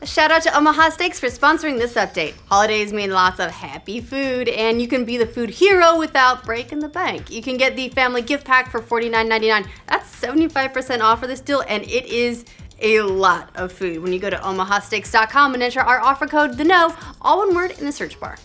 Shout out to Omaha Steaks for sponsoring this update. Holidays mean lots of happy food, and you can be the food hero without breaking the bank. You can get the family gift pack for $49.99. That's 75% off for this deal, and it is a lot of food when you go to omahasteaks.com and enter our offer code, THE KNOW, all one word in the search bar.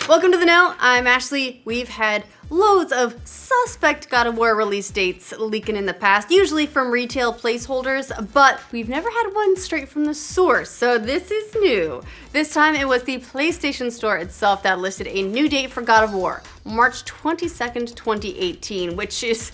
Welcome to The Know, I'm Ashley. We've had loads of suspect God of War release dates leaking in the past, usually from retail placeholders, but we've never had one straight from the source, so this is new. This time it was the PlayStation Store itself that listed a new date for God of War, March 22nd, 2018, which is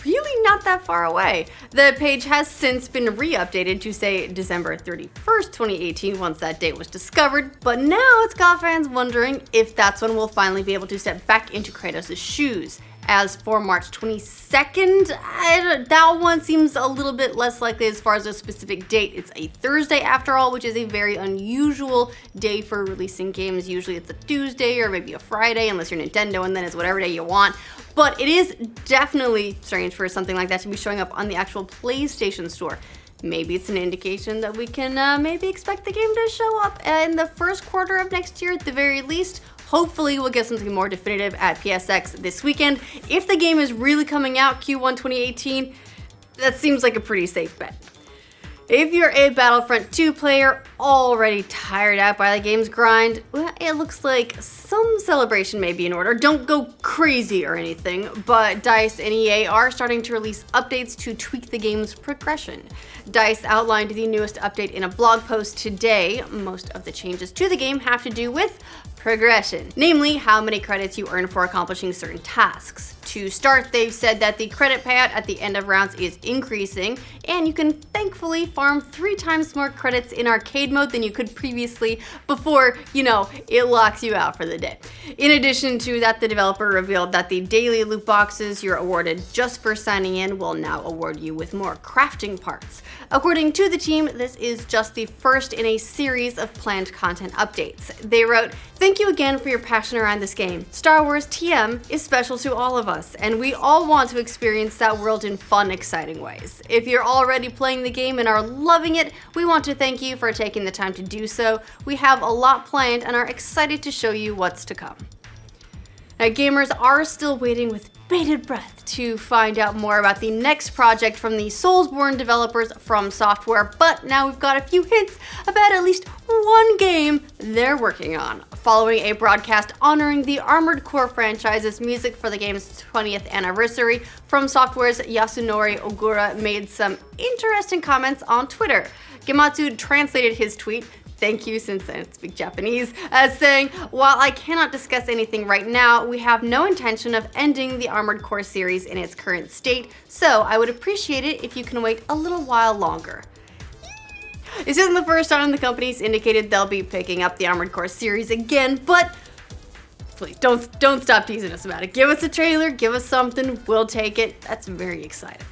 really not that far away. The page has since been re-updated to say December 31st, 2018 once that date was discovered, but now it's got fans wondering if that's when we'll finally be able to step back into Kratos' shoes. As for March 22nd, that one seems a little bit less likely as far as a specific date. It's a Thursday after all, which is a very unusual day for releasing games. Usually it's a Tuesday or maybe a Friday, unless you're Nintendo, and then it's whatever day you want. But it is definitely strange for something like that to be showing up on the actual PlayStation Store. Maybe it's an indication that we can maybe expect the game to show up in the first quarter of next year at the very least. Hopefully we'll get something more definitive at PSX this weekend. If the game is really coming out Q1 2018, that seems like a pretty safe bet. If you're a Battlefront 2 player already tired out by the game's grind, well, it looks like some celebration may be in order. Don't go crazy or anything, but DICE and EA are starting to release updates to tweak the game's progression. DICE outlined the newest update in a blog post today. Most of the changes to the game have to do with progression, namely how many credits you earn for accomplishing certain tasks. To start, they've said that the credit payout at the end of rounds is increasing, and you can thankfully farm 3 times more credits in arcade mode than you could previously before, it locks you out for the day. In addition to that, the developer revealed that the daily loot boxes you're awarded just for signing in will now award you with more crafting parts. According to the team, this is just the first in a series of planned content updates. They wrote, "Thank you again for your passion around this game. Star Wars TM is special to all of us, and we all want to experience that world in fun, exciting ways. If you're already playing the game and are loving it, we want to thank you for taking the time to do so. We have a lot planned and are excited to show you what's to come." Now, gamers are still waiting with bated breath to find out more about the next project from the Soulsborne developers From Software, but now we've got a few hints about at least one game they're working on. Following a broadcast honoring the Armored Core franchise's music for the game's 20th anniversary, From Software's Yasunori Ogura made some interesting comments on Twitter. Gematsu translated his tweet, thank you since I speak Japanese, as saying, "While I cannot discuss anything right now, we have no intention of ending the Armored Core series in its current state, so I would appreciate it if you can wait a little while longer." This isn't the first time the company's indicated they'll be picking up the Armored Core series again, but please don't stop teasing us about it. Give us a trailer, give us something, we'll take it. That's very exciting.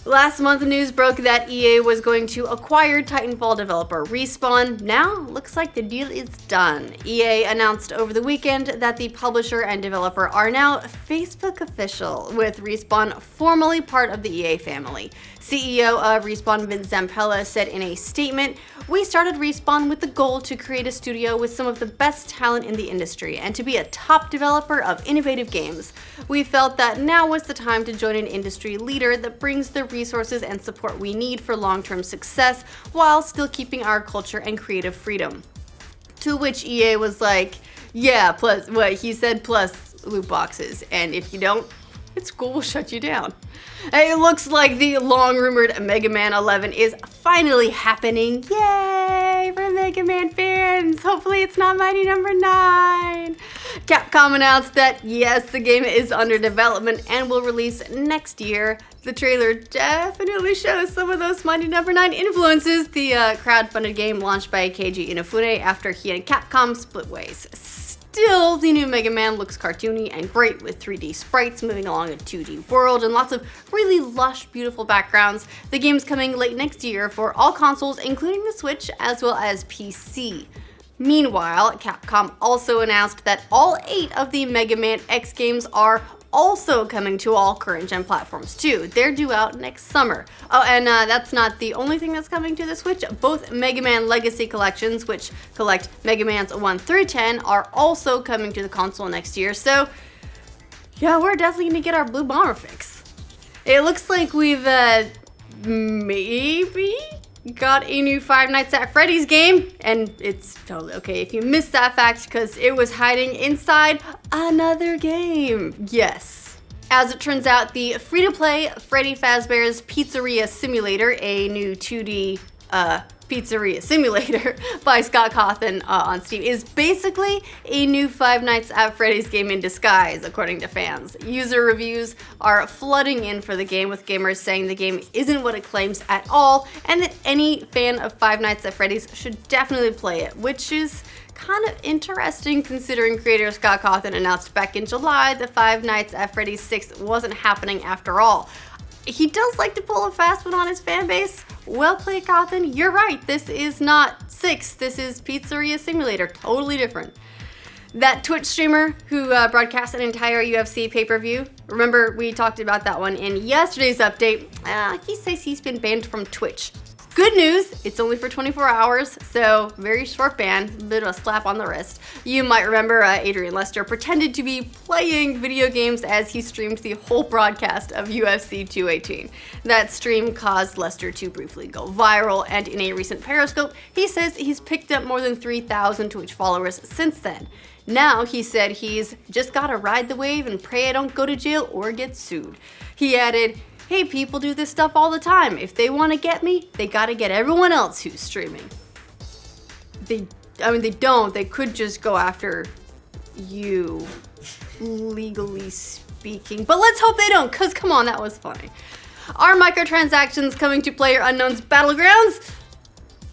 Last month, the news broke that EA was going to acquire Titanfall developer Respawn. Now, looks like the deal is done. EA announced over the weekend that the publisher and developer are now Facebook official, with Respawn formally part of the EA family. CEO of Respawn, Vince Zampella, said in a statement, "We started Respawn with the goal to create a studio with some of the best talent in the industry and to be a top developer of innovative games. We felt that now was the time to join an industry leader that brings the resources and support we need for long-term success while still keeping our culture and creative freedom." To which EA was like, "Yeah, plus what he said, plus loot boxes, and if you don't, it's cool, we'll shut you down." It looks like the long-rumored Mega Man 11 is finally happening. Yay for Mega Man fans! Hopefully it's not Mighty Number 9. Capcom announced that yes, the game is under development and will release next year. The trailer definitely shows some of those Mighty Number 9 influences. The crowdfunded game launched by Keiji Inafune after he and Capcom split ways. Still, the new Mega Man looks cartoony and great with 3D sprites moving along a 2D world and lots of really lush, beautiful backgrounds. The game's coming late next year for all consoles, including the Switch, as well as PC. Meanwhile, Capcom also announced that all 8 of the Mega Man X games are also coming to all current-gen platforms too. They're due out next summer. Oh, and that's not the only thing that's coming to the Switch. Both Mega Man Legacy collections, which collect Mega Mans 1 through 10, are also coming to the console next year. So, yeah, we're definitely gonna get our Blue Bomber fix. It looks like we've maybe got a new Five Nights at Freddy's game, and it's totally okay if you missed that fact because it was hiding inside another game. Yes. As it turns out, the free-to-play Freddy Fazbear's Pizzaria Simulator, a new 2D Pizzaria Simulator by Scott Cawthon on Steam, is basically a new Five Nights at Freddy's game in disguise, according to fans. User reviews are flooding in for the game, with gamers saying the game isn't what it claims at all, and that any fan of Five Nights at Freddy's should definitely play it, which is kind of interesting considering creator Scott Cawthon announced back in July that Five Nights at Freddy's 6 wasn't happening after all. He does like to pull a fast one on his fan base. Well played, Cawthon. You're right. This is not 6. This is Pizzaria Simulator. Totally different. That Twitch streamer who broadcast an entire UFC pay-per-view, remember we talked about that one in yesterday's update. He says he's been banned from Twitch. Good news, it's only for 24 hours, so very short ban, a bit of a slap on the wrist. You might remember Adrian Lester pretended to be playing video games as he streamed the whole broadcast of UFC 218. That stream caused Lester to briefly go viral, and in a recent Periscope, he says he's picked up more than 3,000 Twitch followers since then. Now, he said he's just gotta ride the wave and pray I don't go to jail or get sued. He added, "Hey, people do this stuff all the time. If they want to get me, they gotta get everyone else who's streaming." They don't. They could just go after you, legally speaking. But let's hope they don't, because come on, that was funny. Are microtransactions coming to PlayerUnknown's Battlegrounds?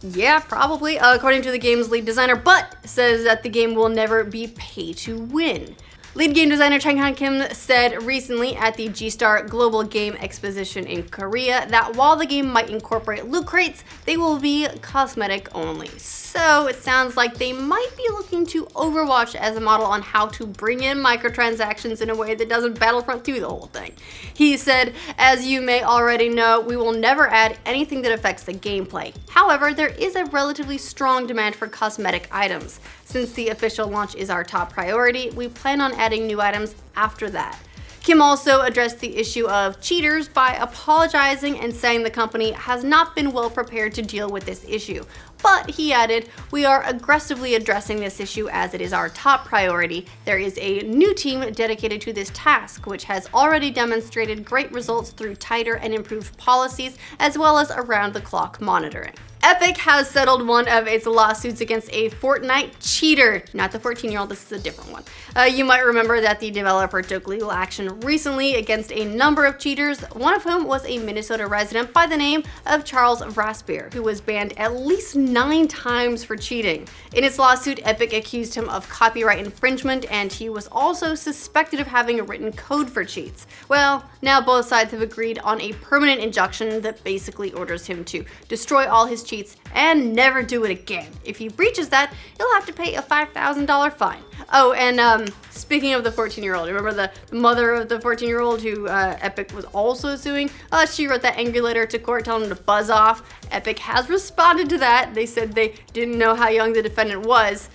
Yeah, probably, according to the game's lead designer, but says that the game will never be pay to win. Lead game designer Chang-Han Kim said recently at the G-Star Global Game Exposition in Korea that while the game might incorporate loot crates, they will be cosmetic only. So it sounds like they might be looking to Overwatch as a model on how to bring in microtransactions in a way that doesn't Battlefront 2 the whole thing. He said, "As you may already know, we will never add anything that affects the gameplay. However, there is a relatively strong demand for cosmetic items. Since the official launch is our top priority, we plan on adding new items after that." Kim also addressed the issue of cheaters by apologizing and saying the company has not been well prepared to deal with this issue. But he added, "We are aggressively addressing this issue as it is our top priority. There is a new team dedicated to this task, which has already demonstrated great results through tighter and improved policies, as well as around-the-clock monitoring." Epic has settled one of its lawsuits against a Fortnite cheater. Not the 14-year-old, this is a different one. You might remember that the developer took legal action recently against a number of cheaters, one of whom was a Minnesota resident by the name of Charles Vespe, who was banned at least 9 times for cheating. In its lawsuit, Epic accused him of copyright infringement, and he was also suspected of having written code for cheats. Well, now both sides have agreed on a permanent injunction that basically orders him to destroy all his cheats and never do it again. If he breaches that, he'll have to pay a $5,000 fine. Oh, and speaking of the 14-year-old, remember the mother of the 14-year-old who Epic was also suing? She wrote that angry letter to court telling him to buzz off. Epic has responded to that. They said they didn't know how young the defendant was.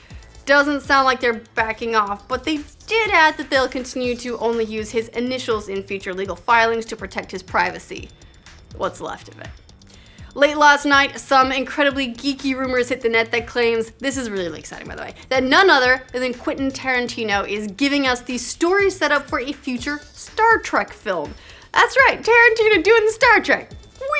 Doesn't sound like they're backing off, but they did add that they'll continue to only use his initials in future legal filings to protect his privacy. What's left of it. Late last night, some incredibly geeky rumors hit the net that claims, this is really exciting by the way, that none other than Quentin Tarantino is giving us the story setup for a future Star Trek film. That's right, Tarantino doing the Star Trek.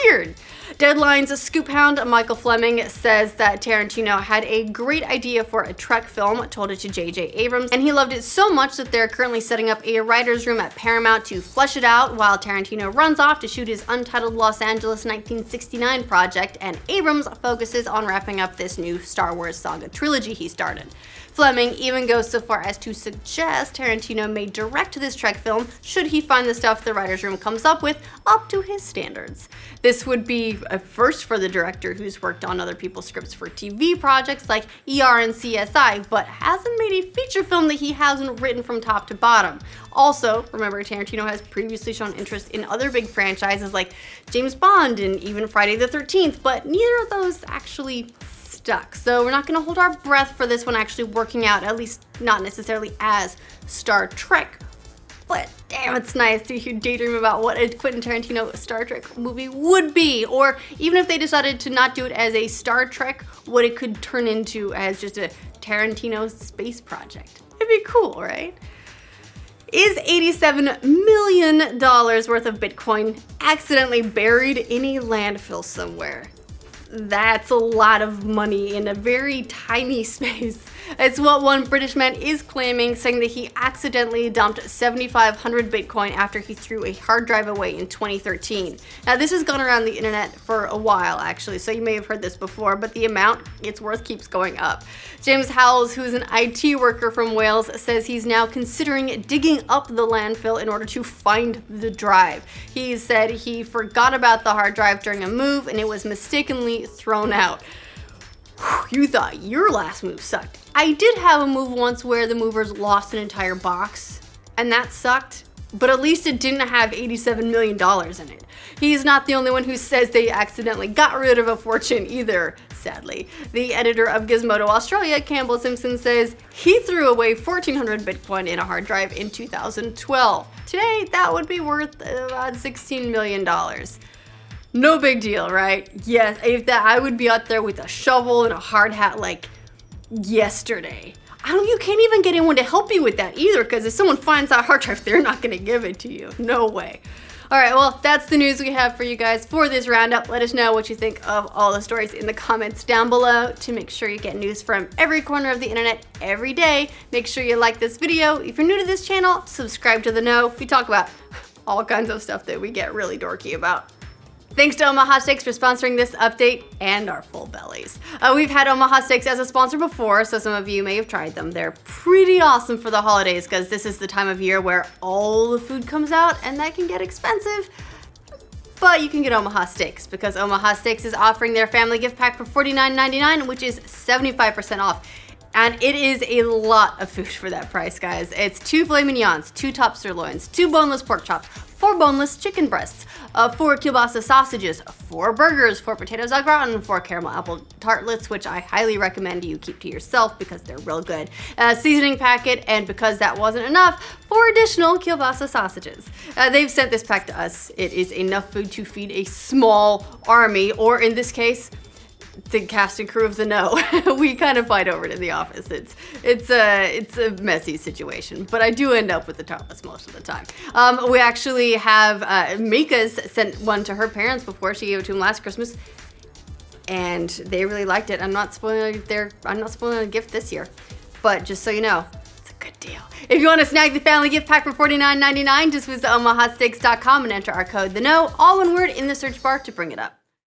Weird. Deadline's scoop hound Michael Fleming says that Tarantino had a great idea for a Trek film, told it to J.J. Abrams, and he loved it so much that they're currently setting up a writer's room at Paramount to flesh it out while Tarantino runs off to shoot his untitled Los Angeles 1969 project, and Abrams focuses on wrapping up this new Star Wars saga trilogy he started. Fleming even goes so far as to suggest Tarantino may direct this Trek film should he find the stuff the writer's room comes up with up to his standards. This would be a first for the director, who's worked on other people's scripts for TV projects like ER and CSI, but hasn't made a feature film that he hasn't written from top to bottom. Also, remember, Tarantino has previously shown interest in other big franchises like James Bond and even Friday the 13th, but neither of those actually stuck. So we're not going to hold our breath for this one actually working out, at least not necessarily as Star Trek. But damn, it's nice to daydream about what a Quentin Tarantino Star Trek movie would be, or even if they decided to not do it as a Star Trek, what it could turn into as just a Tarantino space project. It'd be cool, right? Is $87 million worth of Bitcoin accidentally buried in a landfill somewhere? That's a lot of money in a very tiny space. It's what one British man is claiming, saying that he accidentally dumped 7,500 Bitcoin after he threw a hard drive away in 2013. Now, this has gone around the internet for a while, actually, so you may have heard this before, but the amount it's worth keeps going up. James Howells, who's an IT worker from Wales, says he's now considering digging up the landfill in order to find the drive. He said he forgot about the hard drive during a move and it was mistakenly thrown out. You thought your last move sucked. I did have a move once where the movers lost an entire box, and that sucked, but at least it didn't have $87 million in it. He's not the only one who says they accidentally got rid of a fortune either, sadly. The editor of Gizmodo Australia, Campbell Simpson, says he threw away 1,400 Bitcoin in a hard drive in 2012. Today, that would be worth about $16 million. No big deal, right? Yes, if that, I would be out there with a shovel and a hard hat like yesterday. You can't even get anyone to help you with that either, because if someone finds that hard drive, they're not gonna give it to you. No way. All right, well, that's the news we have for you guys for this roundup. Let us know what you think of all the stories in the comments down below. To make sure you get news from every corner of the internet every day, make sure you like this video. If you're new to this channel, subscribe to The Know. We talk about all kinds of stuff that we get really dorky about. Thanks to Omaha Steaks for sponsoring this update and our full bellies. We've had Omaha Steaks as a sponsor before, so some of you may have tried them. They're pretty awesome for the holidays because this is the time of year where all the food comes out and that can get expensive. But you can get Omaha Steaks because Omaha Steaks is offering their family gift pack for $49.99, which is 75% off. And it is a lot of food for that price, guys. It's 2 filet mignons, 2 top sirloins, 2 boneless pork chops, 4 boneless chicken breasts, 4 kielbasa sausages, 4 burgers, 4 potatoes au gratin, 4 caramel apple tartlets, which I highly recommend you keep to yourself because they're real good, seasoning packet, and because that wasn't enough, 4 additional kielbasa sausages. They've sent this pack to us. It is enough food to feed a small army, or in this case, the cast and crew of The Know. We kind of fight over it in the office. It's a messy situation, but I do end up with the tartlets most of the time. We actually have Mika's sent one to her parents before. She gave it to them last Christmas, and they really liked it. I'm not spoiling a gift this year, but just so you know, it's a good deal. If you want to snag the family gift pack for $49.99, just visit omahasteaks.com and enter our code The Know, all one word, in the search bar to bring it up.